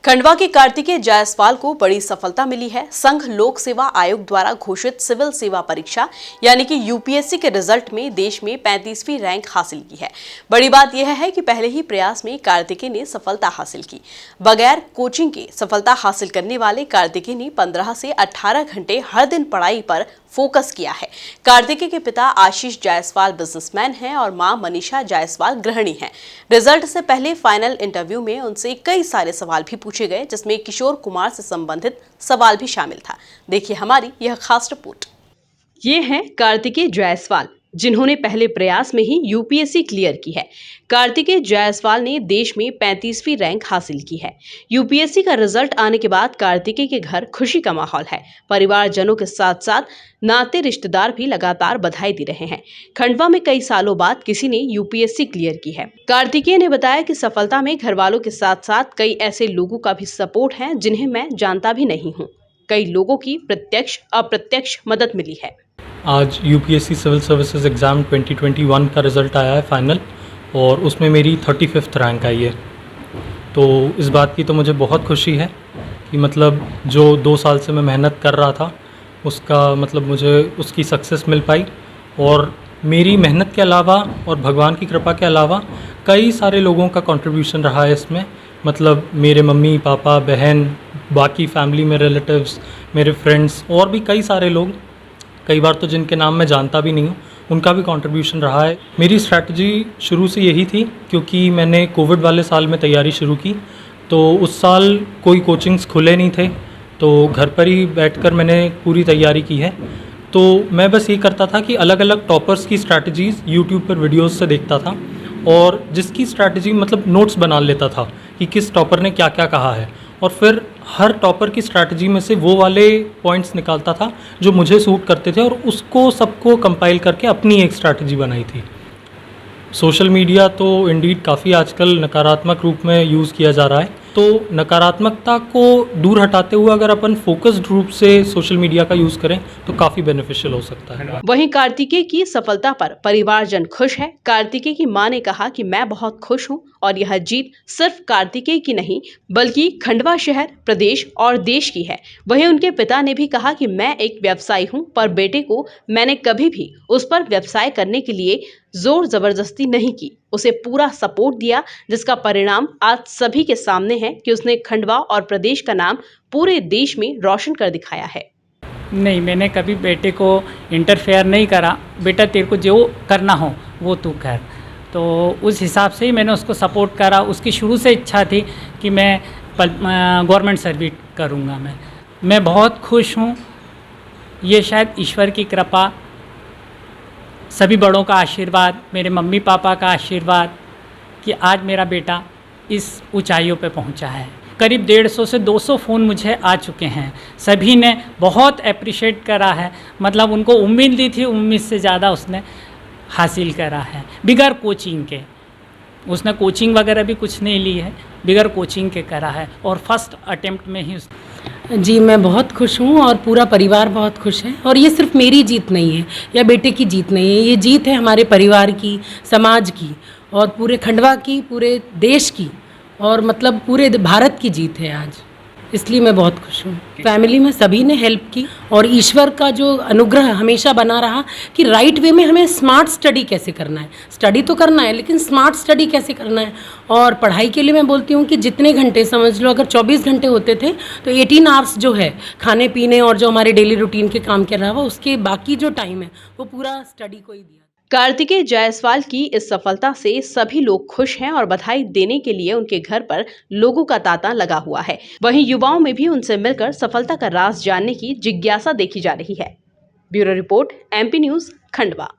खंडवा के कार्तिकेय जायसवाल को बड़ी सफलता मिली है। संघ लोक सेवा आयोग द्वारा घोषित सिविल सेवा परीक्षा यानी कि यूपीएससी के रिजल्ट में देश में 35वीं रैंक हासिल की है। बड़ी बात यह है कि पहले ही प्रयास में कार्तिकेय ने सफलता हासिल की। बगैर कोचिंग के सफलता हासिल करने वाले कार्तिकेय ने 15 से 18 घंटे हर दिन पढ़ाई पर फोकस किया है। कार्तिकेय के पिता आशीष जायसवाल बिजनेसमैन हैं और मां मनीषा जायसवाल गृहिणी हैं। रिजल्ट से पहले फाइनल इंटरव्यू में उनसे कई सारे सवाल भी पूछे गए, जिसमें किशोर कुमार से संबंधित सवाल भी शामिल था। देखिए हमारी यह खास रिपोर्ट। ये हैं कार्तिकेय जायसवाल, जिन्होंने पहले प्रयास में ही यूपीएससी क्लियर की है। कार्तिकेय जायसवाल ने देश में 35वीं रैंक हासिल की है। यूपीएससी का रिजल्ट आने के बाद कार्तिकेय के घर खुशी का माहौल है। परिवारजनों के साथ साथ नाते रिश्तेदार भी लगातार बधाई दे रहे हैं। खंडवा में कई सालों बाद किसी ने यूपीएससी क्लियर की है। कार्तिकेय ने बताया कि सफलता में घर वालों के साथ साथ कई ऐसे लोगों का भी सपोर्ट है जिन्हें मैं जानता भी नहीं हूँ। कई लोगों की प्रत्यक्ष अप्रत्यक्ष मदद मिली है। आज यूपीएससी सिविल सर्विसेज एग्ज़ाम 2021 का रिज़ल्ट आया है फाइनल, और उसमें मेरी 35th रैंक आई है। तो इस बात की तो मुझे बहुत खुशी है कि मतलब जो 2 साल से मैं मेहनत कर रहा था उसका मतलब मुझे उसकी सक्सेस मिल पाई। और मेरी मेहनत के अलावा और भगवान की कृपा के अलावा कई सारे लोगों का कंट्रीब्यूशन रहा है इसमें। मतलब मेरे मम्मी पापा बहन, बाकी फैमिली में रिलेटिव्स, मेरे फ्रेंड्स और भी कई सारे लोग, कई बार तो जिनके नाम मैं जानता भी नहीं हूँ, उनका भी कंट्रीब्यूशन रहा है। मेरी स्ट्रैटेजी शुरू से यही थी, क्योंकि मैंने कोविड वाले साल में तैयारी शुरू की, तो उस साल कोई कोचिंग्स खुले नहीं थे, तो घर पर ही बैठकर मैंने पूरी तैयारी की है। तो मैं बस ये करता था कि अलग अलग टॉपर्स की स्ट्रैटेजीज़ यूट्यूब पर वीडियोज़ से देखता था, और जिसकी स्ट्रैटेजी मतलब नोट्स बना लेता था कि किस टॉपर ने क्या क्या कहा है, और फिर हर टॉपर की स्ट्रैटेजी में से वो वाले पॉइंट्स निकालता था जो मुझे सूट करते थे, और उसको सबको कंपाइल करके अपनी एक स्ट्रैटेजी बनाई थी। सोशल मीडिया तो इंडीड काफ़ी आजकल नकारात्मक रूप में यूज़ किया जा रहा है, तो नकारात्मकता को दूर हटाते हुए अगर अपन फोकस्ड रूप से सोशल मीडिया का यूज़ करें तो काफ़ी बेनिफिशियल हो सकता है। वहीं कार्तिकेय की सफलता पर परिवारजन खुश है। कार्तिकेय की मां ने कहा कि मैं बहुत खुश हूं और यह जीत सिर्फ कार्तिकेय की नहीं बल्कि खंडवा शहर, प्रदेश और देश की है। वहीं उनके पिता ने भी कहा कि मैं एक व्यवसायी हूं, पर बेटे को मैंने कभी भी उस पर व्यवसाय करने के लिए जोर जबरदस्ती नहीं की, उसे पूरा सपोर्ट दिया, जिसका परिणाम आज सभी के सामने है कि उसने खंडवा और प्रदेश का नाम पूरे देश में रोशन कर दिखाया है। नहीं, मैंने कभी बेटे को इंटरफेयर नहीं करा। बेटा तेरे को जो करना हो वो तू कर, तो उस हिसाब से ही मैंने उसको सपोर्ट करा। उसकी शुरू से इच्छा थी कि मैं गवर्नमेंट सर्विस करूँगा। मैं बहुत खुश हूँ। ये शायद ईश्वर की कृपा, सभी बड़ों का आशीर्वाद, मेरे मम्मी पापा का आशीर्वाद कि आज मेरा बेटा इस ऊंचाइयों पे पहुंचा है। करीब 150 से 200 फ़ोन मुझे आ चुके हैं। सभी ने बहुत अप्रिशिएट करा है। मतलब उनको उम्मीद दी थी, उम्मीद से ज़्यादा उसने हासिल करा है बिगर कोचिंग के। उसने कोचिंग वगैरह भी कुछ नहीं ली है, बिगर कोचिंग के करा है, और फर्स्ट अटेम्प्ट में ही जी मैं बहुत खुश हूँ और पूरा परिवार बहुत खुश है। और ये सिर्फ मेरी जीत नहीं है या बेटे की जीत नहीं है, ये जीत है हमारे परिवार की, समाज की और पूरे खंडवा की, पूरे देश की, और मतलब पूरे भारत की जीत है आज। इसलिए मैं बहुत खुश हूँ। फैमिली में सभी ने हेल्प की और ईश्वर का जो अनुग्रह हमेशा बना रहा कि राइट वे में हमें स्मार्ट स्टडी कैसे करना है। स्टडी तो करना है, लेकिन स्मार्ट स्टडी कैसे करना है। और पढ़ाई के लिए मैं बोलती हूँ कि जितने घंटे, समझ लो अगर 24 घंटे होते थे तो 18 आवर्स जो है खाने पीने और जो हमारे डेली रूटीन के काम के अलावा उसके बाकी जो टाइम है वो पूरा स्टडी को ही दिया। कार्तिकेय जायसवाल की इस सफलता से सभी लोग खुश हैं और बधाई देने के लिए उनके घर पर लोगों का तांता लगा हुआ है। वहीं युवाओं में भी उनसे मिलकर सफलता का राज जानने की जिज्ञासा देखी जा रही है। Bureau report, MP news, Khandwa.